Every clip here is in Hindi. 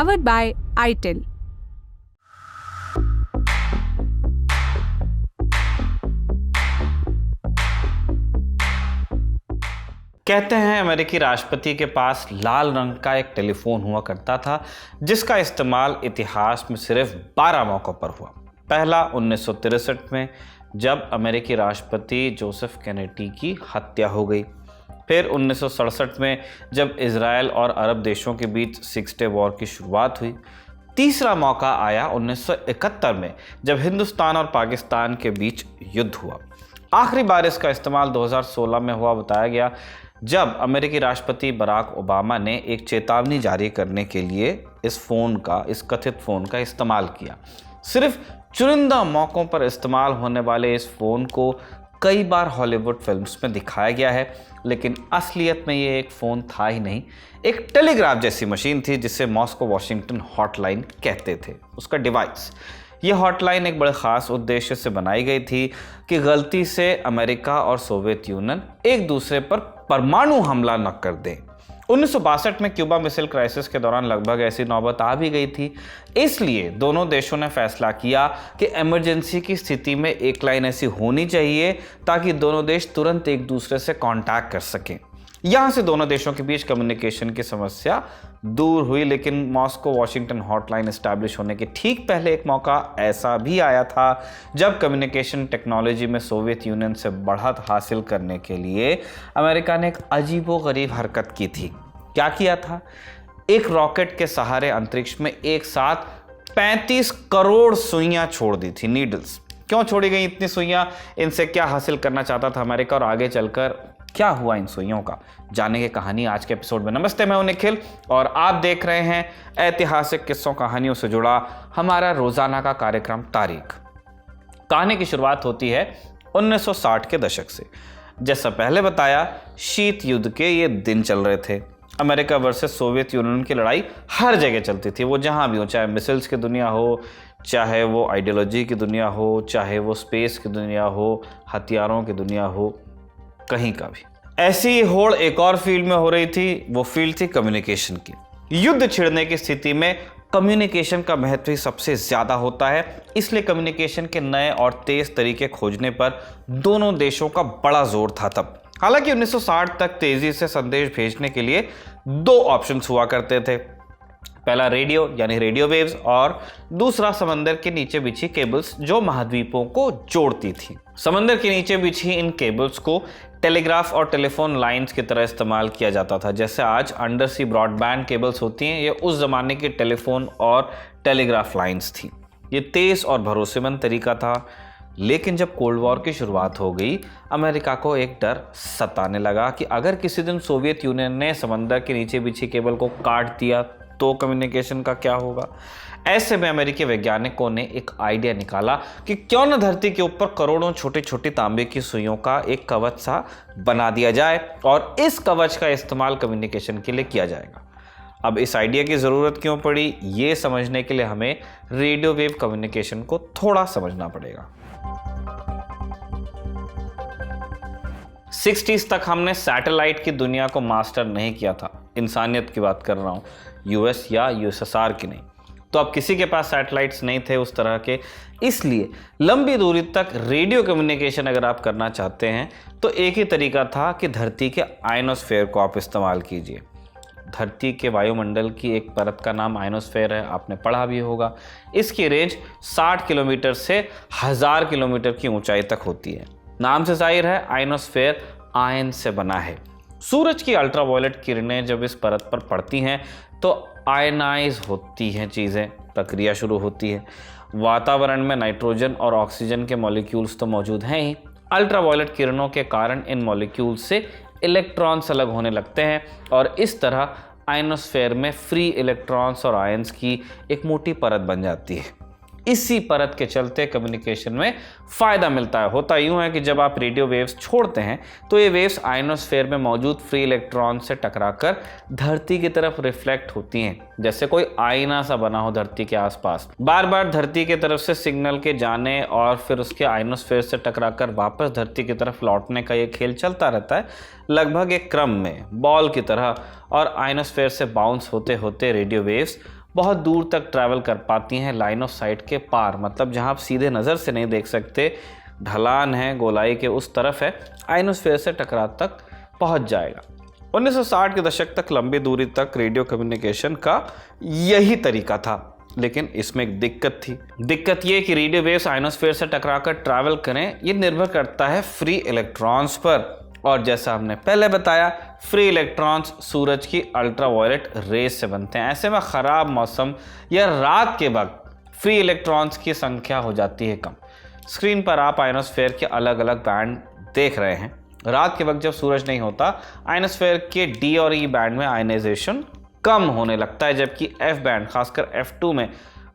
powered by ITIL. कहते हैं अमेरिकी राष्ट्रपति के पास लाल रंग का एक टेलीफोन हुआ करता था जिसका इस्तेमाल इतिहास में सिर्फ 12 मौक़ों पर हुआ। पहला 1963 में जब अमेरिकी राष्ट्रपति जोसेफ कैनेडी की हत्या हो गई। फिर 1967 में जब इजराइल और अरब देशों के बीच सिक्स डे वॉर की शुरुआत हुई। तीसरा मौका आया 1971 में जब हिंदुस्तान और पाकिस्तान के बीच युद्ध हुआ। आखिरी बार इसका इस्तेमाल 2016 में हुआ बताया गया जब अमेरिकी राष्ट्रपति बराक ओबामा ने एक चेतावनी जारी करने के लिए इस कथित फ़ोन का इस्तेमाल किया। सिर्फ चुनिंदा मौक़ों पर इस्तेमाल होने वाले इस फ़ोन को कई बार हॉलीवुड फिल्म्स में दिखाया गया है, लेकिन असलियत में ये एक फ़ोन था ही नहीं, एक टेलीग्राफ जैसी मशीन थी जिसे मॉस्को वाशिंगटन हॉटलाइन कहते थे। उसका डिवाइस, यह हॉटलाइन एक बड़े ख़ास उद्देश्य से बनाई गई थी कि गलती से अमेरिका और सोवियत यूनियन एक दूसरे पर परमाणु हमला न कर दें। 1962 में क्यूबा मिसाइल क्राइसिस के दौरान लगभग ऐसी नौबत आ भी गई थी, इसलिए दोनों देशों ने फैसला किया कि इमरजेंसी की स्थिति में एक लाइन ऐसी होनी चाहिए ताकि दोनों देश तुरंत एक दूसरे से कांटेक्ट कर सकें। यहाँ से दोनों देशों के बीच कम्युनिकेशन की समस्या दूर हुई, लेकिन मॉस्को वाशिंगटन हॉटलाइन एस्टैब्लिश होने के ठीक पहले एक मौका ऐसा भी आया था जब कम्युनिकेशन टेक्नोलॉजी में सोवियत यूनियन से बढ़त हासिल करने के लिए अमेरिका ने एक अजीबोगरीब हरकत की थी। क्या किया था? एक रॉकेट के सहारे अंतरिक्ष में एक साथ 35 करोड़ सुइयां छोड़ दी थी, नीडल्स। क्यों छोड़ी गई इतनी सुइयां? इनसे क्या हासिल करना चाहता था अमेरिका और आगे चलकर क्या हुआ इन सुइयों का? जानेंगे कहानी आज के एपिसोड में। नमस्ते, मैं हूं निखिल और आप देख रहे हैं ऐतिहासिक किस्सों कहानियों से जुड़ा हमारा रोजाना का कार्यक्रम तारीख। कहानी की शुरुआत होती है 1960 के दशक से। जैसा पहले बताया, शीत युद्ध के ये दिन चल रहे थे। अमेरिका वर्सेस सोवियत यूनियन की लड़ाई हर जगह चलती थी, वो जहां भी हो, चाहे मिसाइल्स की दुनिया हो, चाहे वो आइडियोलॉजी की दुनिया हो, चाहे वो स्पेस की दुनिया हो, हथियारों की दुनिया हो, कहीं का भी। ऐसी होड़ एक और फील्ड में हो रही थी, वो फील्ड थी कम्युनिकेशन की। युद्ध छिड़ने की स्थिति में कम्युनिकेशन का महत्व ही सबसे ज्यादा होता है, इसलिए कम्युनिकेशन के नए और तेज तरीके खोजने पर दोनों देशों का बड़ा जोर था तब। हालांकि 1960 तक तेजी से संदेश भेजने के लिए दो ऑप्शंस हुआ करते थे। पहला रेडियो यानी रेडियो वेव्स और दूसरा समंदर के नीचे बिछी केबल्स जो महाद्वीपों को जोड़ती थी। समंदर के नीचे बिछी इन केबल्स को टेलीग्राफ और टेलीफोन लाइंस की तरह इस्तेमाल किया जाता था। जैसे आज अंडर सी ब्रॉडबैंड केबल्स होती हैं, ये उस जमाने की टेलीफोन और टेलीग्राफ लाइंस थी। ये तेज और भरोसेमंद तरीका था, लेकिन जब कोल्ड वॉर की शुरुआत हो गई, अमेरिका को एक डर सताने लगा कि अगर किसी दिन सोवियत यूनियन ने समंदर के नीचे बिछी केबल को काट दिया तो कम्युनिकेशन का क्या होगा। ऐसे में अमेरिकी वैज्ञानिकों ने एक आइडिया निकाला कि क्यों न धरती के ऊपर करोड़ों छोटी छोटी तांबे की सुइयों का एक कवच सा बना दिया जाए और इस कवच का इस्तेमाल कम्युनिकेशन के लिए किया जाएगा। अब इस आइडिया की ज़रूरत क्यों पड़ी, ये समझने के लिए हमें रेडियो वेव कम्युनिकेशन को थोड़ा समझना पड़ेगा। 60s तक हमने सैटेलाइट की दुनिया को मास्टर नहीं किया था। इंसानियत की बात कर रहा हूँ, यूएस या यूएसएसआर की नहीं। तो अब किसी के पास सैटेलाइट्स नहीं थे उस तरह के, इसलिए लंबी दूरी तक रेडियो कम्युनिकेशन अगर आप करना चाहते हैं तो एक ही तरीका था कि धरती के आयनोस्फेयर को आप इस्तेमाल कीजिए। धरती के वायुमंडल की एक परत का नाम आयनोस्फेयर है, आपने पढ़ा भी होगा। इसकी रेंज 60 किलोमीटर से 1000 किलोमीटर की ऊंचाई तक होती है। नाम से जाहिर है आयनोस्फेयर आयन से बना है। सूरज की अल्ट्रावायलेट किरणें जब इस परत पर पड़ती हैं तो आयनाइज होती हैं चीज़ें, प्रक्रिया शुरू होती है। वातावरण में नाइट्रोजन और ऑक्सीजन के मॉलिक्यूल्स तो मौजूद हैं ही, अल्ट्रावायलेट किरणों के कारण इन मॉलिक्यूल्स से इलेक्ट्रॉन्स अलग होने लगते हैं और इस तरह आयनोस्फेयर में फ्री इलेक्ट्रॉन्स और आयंस की एक मोटी परत बन जाती है। इसी परत के चलते कम्युनिकेशन में फ़ायदा मिलता है। होता यूँ है कि जब आप रेडियो वेव्स छोड़ते हैं तो ये वेव्स आयनोस्फेयर में मौजूद फ्री इलेक्ट्रॉन से टकराकर धरती की तरफ रिफ्लेक्ट होती हैं, जैसे कोई आईना सा बना हो धरती के आसपास। बार बार धरती की तरफ से सिग्नल के जाने और फिर उसके आयनोस्फेयर से टकराकर वापस धरती की तरफ लौटने का ये खेल चलता रहता है, लगभग एक क्रम में बॉल की तरह, और आयनोस्फेयर से बाउंस होते होते रेडियो वेव्स बहुत दूर तक ट्रैवल कर पाती हैं लाइन ऑफ साइट के पार, मतलब जहां आप सीधे नज़र से नहीं देख सकते, ढलान है, गोलाई के उस तरफ है, आयनोस्फीयर से टकरा तक पहुंच जाएगा। 1960 के दशक तक लंबी दूरी तक रेडियो कम्युनिकेशन का यही तरीका था, लेकिन इसमें एक दिक्कत थी। दिक्कत ये कि रेडियो वेव्स आयनोस्फीयर से टकराकर ट्रैवल करें, ये निर्भर करता है फ्री इलेक्ट्रॉन्स पर, और जैसा हमने पहले बताया, फ्री इलेक्ट्रॉन्स सूरज की अल्ट्रावायलेट रेज से बनते हैं। ऐसे में ख़राब मौसम या रात के वक्त फ्री इलेक्ट्रॉन्स की संख्या हो जाती है कम। स्क्रीन पर आप आयनोस्फीयर के अलग अलग बैंड देख रहे हैं। रात के वक्त जब सूरज नहीं होता, आयनोस्फीयर के डी और ई बैंड में आयनाइजेशन कम होने लगता है, जबकि एफ बैंड, खासकर F2 में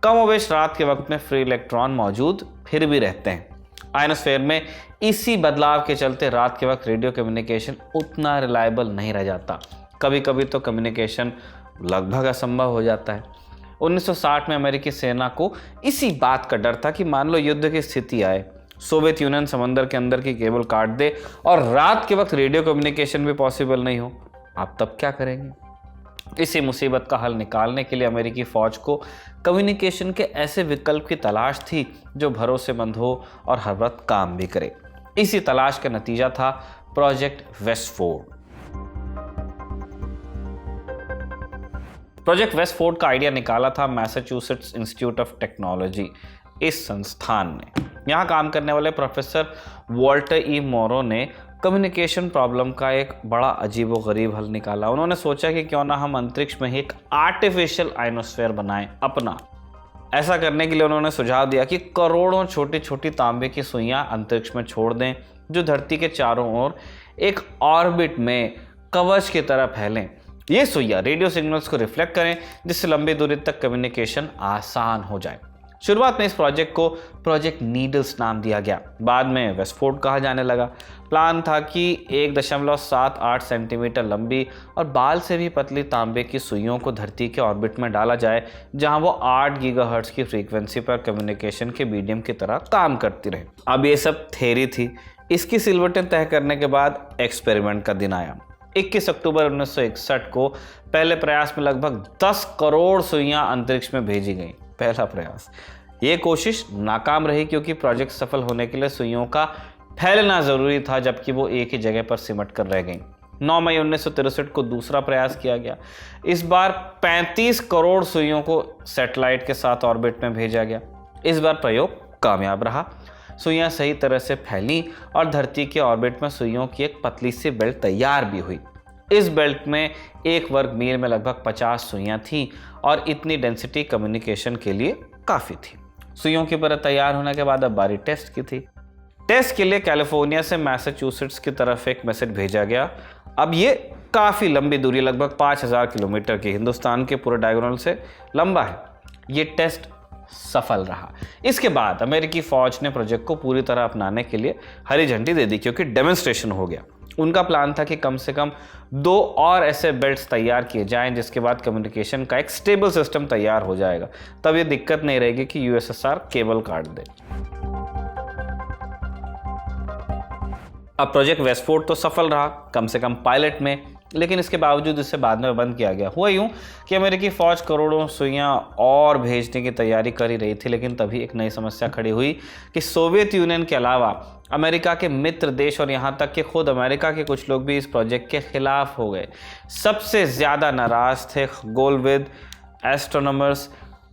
कमोबेश रात के वक्त में फ्री इलेक्ट्रॉन मौजूद फिर भी रहते हैं। आयनोस्फीयर में इसी बदलाव के चलते रात के वक्त रेडियो कम्युनिकेशन उतना रिलायबल नहीं रह जाता। कभी कभी तो कम्युनिकेशन लगभग असंभव हो जाता है। 1960 में अमेरिकी सेना को इसी बात का डर था कि मान लो युद्ध की स्थिति आए, सोवियत यूनियन समंदर के अंदर की केबल काट दे और रात के वक्त रेडियो कम्युनिकेशन भी पॉसिबल नहीं हो, आप तब क्या करेंगे? इसी मुसीबत का हल निकालने के लिए अमेरिकी फ़ौज को कम्युनिकेशन के ऐसे विकल्प की तलाश थी जो भरोसेमंद हो और हर वक्त काम भी करे। इसी तलाश का नतीजा था प्रोजेक्ट वेस्टफोर्ड। प्रोजेक्ट वेस्टफोर्ड का आइडिया निकाला था मैसाचुसेट्स इंस्टीट्यूट ऑफ टेक्नोलॉजी, इस संस्थान ने। यहाँ काम करने वाले प्रोफेसर वॉल्टर ई मोरो ने कम्युनिकेशन प्रॉब्लम का एक बड़ा अजीबोगरीब हल निकाला। उन्होंने सोचा कि क्यों ना हम अंतरिक्ष में ही एक आर्टिफिशियल आयनोस्फीयर बनाएं अपना। ऐसा करने के लिए उन्होंने सुझाव दिया कि करोड़ों छोटी छोटी तांबे की सुइयां अंतरिक्ष में छोड़ दें, जो धरती के चारों ओर एक ऑर्बिट में कवच की तरह फैलें। ये सुइयां रेडियो सिग्नल्स को रिफ्लेक्ट करें, जिससे लंबी दूरी तक कम्युनिकेशन आसान हो जाए। शुरुआत में इस प्रोजेक्ट को प्रोजेक्ट नीडल्स नाम दिया गया, बाद में वेस्टफोर्ड कहा जाने लगा। प्लान था कि 1.78 सेंटीमीटर लंबी और बाल से भी पतली तांबे की सुइयों को धरती के ऑर्बिट में डाला जाए, जहां वो 8 गीगाहर्ट्ज की फ्रीक्वेंसी पर कम्युनिकेशन के मीडियम की तरह काम करती रहे। अब ये सब थ्योरी थी। इसकी सिलवटें तय करने के बाद एक्सपेरिमेंट का दिन आया। 21 अक्टूबर 1961 को पहले प्रयास में लगभग 10 करोड़ सुइयां अंतरिक्ष में भेजी गई। पहला प्रयास। ये कोशिश नाकाम रही क्योंकि प्रोजेक्ट सफल होने के लिए सुइयों का फैलना जरूरी था, जबकि वो एक ही जगह पर सिमट कर रह गई। 9 मई 1963 को दूसरा प्रयास किया गया। इस बार 35 करोड़ सुइयों को सैटेलाइट के साथ ऑर्बिट में भेजा गया। इस बार प्रयोग कामयाब रहा। सुइयां सही तरह से फैली और धरती के ऑर्बिट में सुइयों की एक पतली सी बेल्ट तैयार भी हुई। इस बेल्ट में 1 वर्ग मील में लगभग 50 सुइयां थीं और इतनी डेंसिटी कम्युनिकेशन के लिए काफ़ी थी। सुइयों की परत तैयार होने के बाद अब बारी टेस्ट की थी। टेस्ट के लिए कैलिफोर्निया से मैसाचुसेट्स की तरफ एक मैसेज भेजा गया। अब ये काफ़ी लंबी दूरी, लगभग 5000 किलोमीटर की, हिंदुस्तान के पूरे डायगोनल से लंबा है। ये टेस्ट सफल रहा। इसके बाद अमेरिकी फ़ौज ने प्रोजेक्ट को पूरी तरह अपनाने के लिए हरी झंडी दे दी, क्योंकि डेमोन्स्ट्रेशन हो गया। उनका प्लान था कि कम से कम 2 और ऐसे बेल्ट्स तैयार किए जाएं, जिसके बाद कम्युनिकेशन का एक स्टेबल सिस्टम तैयार हो जाएगा। तब ये दिक्कत नहीं रहेगी कि यूएसएसआर केबल काट दे। अब प्रोजेक्ट वेस्टफोर्ड तो सफल रहा, कम से कम पायलट में, लेकिन इसके बावजूद इसे बाद में बंद किया गया। हुआ यूं कि अमेरिकी फ़ौज करोड़ों सुइयां और भेजने की तैयारी कर ही रही थी, लेकिन तभी एक नई समस्या खड़ी हुई कि सोवियत यूनियन के अलावा अमेरिका के मित्र देश और यहाँ तक कि खुद अमेरिका के कुछ लोग भी इस प्रोजेक्ट के खिलाफ हो गए। सबसे ज़्यादा नाराज़ थे खगोलविद, एस्ट्रोनॉमर्स,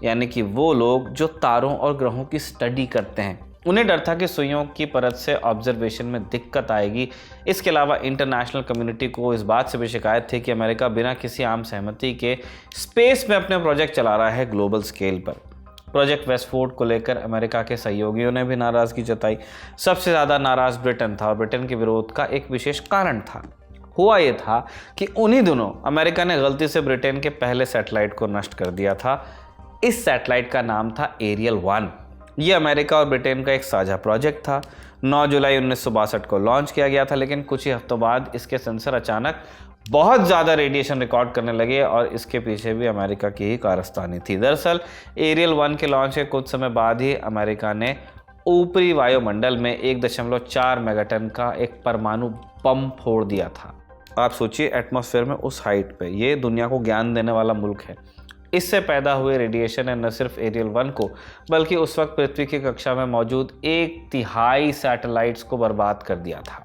यानी कि वो लोग जो तारों और ग्रहों की स्टडी करते हैं। उन्हें डर था कि सुइयों की परत से ऑब्जर्वेशन में दिक्कत आएगी। इसके अलावा इंटरनेशनल कम्युनिटी को इस बात से भी शिकायत थी कि अमेरिका बिना किसी आम सहमति के स्पेस में अपने प्रोजेक्ट चला रहा है ग्लोबल स्केल पर। प्रोजेक्ट वेस्टफोर्ड को लेकर अमेरिका के सहयोगियों ने भी नाराज़गी जताई। सबसे ज़्यादा नाराज़ ब्रिटेन था और ब्रिटेन के विरोध का एक विशेष कारण था। हुआ ये था कि उन्हीं दिनों अमेरिका ने गलती से ब्रिटेन के पहले सैटेलाइट को नष्ट कर दिया था। इस सैटेलाइट का नाम था एरियल 1। ये अमेरिका और ब्रिटेन का एक साझा प्रोजेक्ट था। 9 जुलाई 1962 को लॉन्च किया गया था, लेकिन कुछ ही हफ्तों बाद इसके सेंसर अचानक बहुत ज़्यादा रेडिएशन रिकॉर्ड करने लगे और इसके पीछे भी अमेरिका की ही कारस्तानी थी। दरअसल एरियल 1 के लॉन्च के कुछ समय बाद ही अमेरिका ने ऊपरी वायुमंडल में 1.4 मेगाटन का एक परमाणु बम फोड़ दिया था। आप सोचिए, एटमॉस्फेयर में उस हाइट पे, ये दुनिया को ज्ञान देने वाला मुल्क है, इससे पैदा हुए रेडिएशन ने न सिर्फ एरियल 1 को बल्कि उस वक्त पृथ्वी की कक्षा में मौजूद 1/3 सैटेलाइट्स को बर्बाद कर दिया था।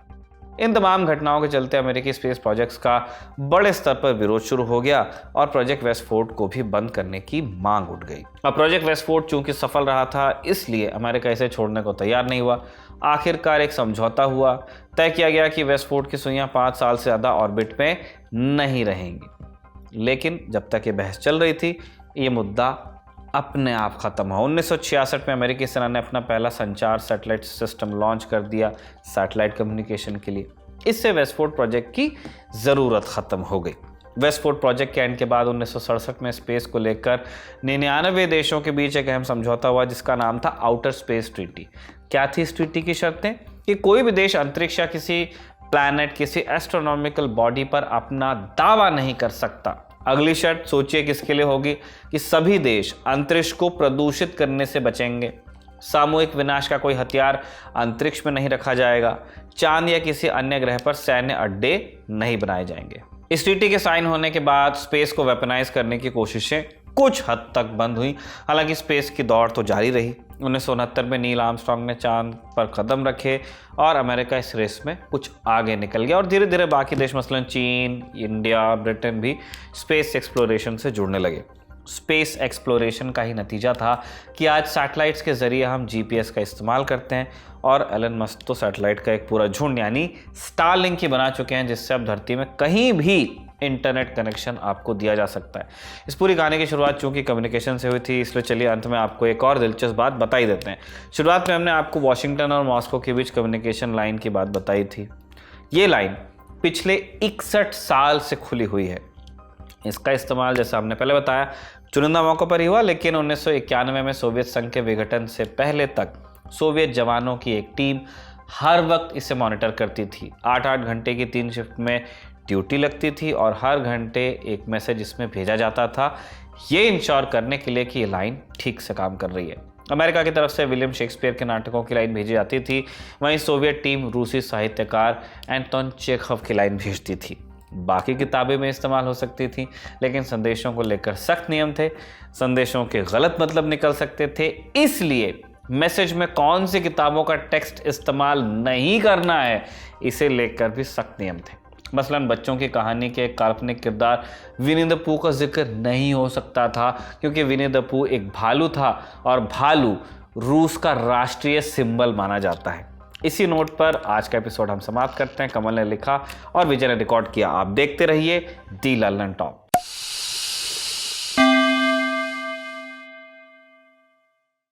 इन तमाम घटनाओं के चलते अमेरिकी स्पेस प्रोजेक्ट्स का बड़े स्तर पर विरोध शुरू हो गया और प्रोजेक्ट वेस्टफोर्ड को भी बंद करने की मांग उठ गई। अब प्रोजेक्ट वेस्टफोर्ड चूंकि सफल रहा था, इसलिए अमेरिका इसे छोड़ने को तैयार नहीं हुआ। आखिरकार एक समझौता हुआ, तय किया गया कि वेस्टफोर्ड की सुइयां 5 साल से ज़्यादा ऑर्बिट में नहीं रहेंगी। लेकिन जब तक ये बहस चल रही थी, ये मुद्दा अपने आप ख़त्म हुआ। 1966 में अमेरिकी सेना ने अपना पहला संचार सैटेलाइट सिस्टम लॉन्च कर दिया सैटेलाइट कम्युनिकेशन के लिए। इससे वेस्टफोर्ड प्रोजेक्ट की ज़रूरत ख़त्म हो गई। वेस्टफोर्ड प्रोजेक्ट के एंड के बाद 1967 में स्पेस को लेकर 99 देशों के बीच एक अहम समझौता हुआ जिसका नाम था आउटर स्पेस ट्रीटी। क्या थी इस ट्रीटी की शर्तें? कि कोई भी देश अंतरिक्ष या किसी प्लैनेट, किसी एस्ट्रोनॉमिकल बॉडी पर अपना दावा नहीं कर सकता। अगली शर्त सोचिए किसके लिए होगी कि सभी देश अंतरिक्ष को प्रदूषित करने से बचेंगे। सामूहिक विनाश का कोई हथियार अंतरिक्ष में नहीं रखा जाएगा। चांद या किसी अन्य ग्रह पर सैन्य अड्डे नहीं बनाए जाएंगे। इस ट्रीटी के साइन होने के बाद स्पेस को वेपनाइज करने की कोशिशें कुछ हद तक बंद हुई। हालांकि स्पेस की दौड़ तो जारी रही। 1969 में नील आर्मस्ट्रांग ने चांद पर कदम रखे और अमेरिका इस रेस में कुछ आगे निकल गया और धीरे धीरे बाकी देश मसलन चीन, इंडिया, ब्रिटेन भी स्पेस एक्सप्लोरेशन से जुड़ने लगे। स्पेस एक्सप्लोरेशन का ही नतीजा था कि आज सैटेलाइट्स के ज़रिए हम जीपीएस का इस्तेमाल करते हैं और एलन मस्क तो सैटेलाइट का एक पूरा झुंड यानी स्टारलिंक ही बना चुके हैं, जिससे अब धरती में कहीं भी इंटरनेट कनेक्शन आपको दिया जा सकता है। इस पूरी कहानी की शुरुआत चूंकि कम्युनिकेशन से हुई थी, इसलिए चलिए अंत में आपको एक और दिलचस्प बात बता ही देते हैं। शुरुआत में हमने आपको वॉशिंगटन और मॉस्को के बीच कम्युनिकेशन लाइन की बात बताई थी। ये लाइन पिछले 61 साल से खुली हुई है। इसका इस्तेमाल जैसा हमने पहले बताया चुनिंदा मौक़ों पर ही हुआ, लेकिन 1991 में सोवियत संघ के विघटन से पहले तक सोवियत जवानों की एक टीम हर वक्त इसे मॉनिटर करती थी। 8-8 घंटे की 3 शिफ्ट में ड्यूटी लगती थी और हर घंटे एक मैसेज इसमें भेजा जाता था, ये इंश्योर करने के लिए कि ये लाइन ठीक से काम कर रही है। अमेरिका की तरफ से विलियम शेक्सपियर के नाटकों की लाइन भेजी जाती थी, वहीं सोवियत टीम रूसी साहित्यकार एंटोन चेखव की लाइन भेजती थी। बाकी किताबें में इस्तेमाल हो सकती थी, लेकिन संदेशों को लेकर सख्त नियम थे। संदेशों के गलत मतलब निकल सकते थे, इसलिए मैसेज में कौन सी किताबों का टेक्स्ट इस्तेमाल नहीं करना है, इसे लेकर भी सख्त नियम थे। मसलन बच्चों की कहानी के काल्पनिक किरदार विनी द पूह का जिक्र नहीं हो सकता था, क्योंकि विनी द पूह एक भालू था और भालू रूस का राष्ट्रीय सिंबल माना जाता है। इसी नोट पर आज का एपिसोड हम समाप्त करते हैं। कमल ने लिखा और विजय ने रिकॉर्ड किया। आप देखते रहिए दी लल्लन टॉप।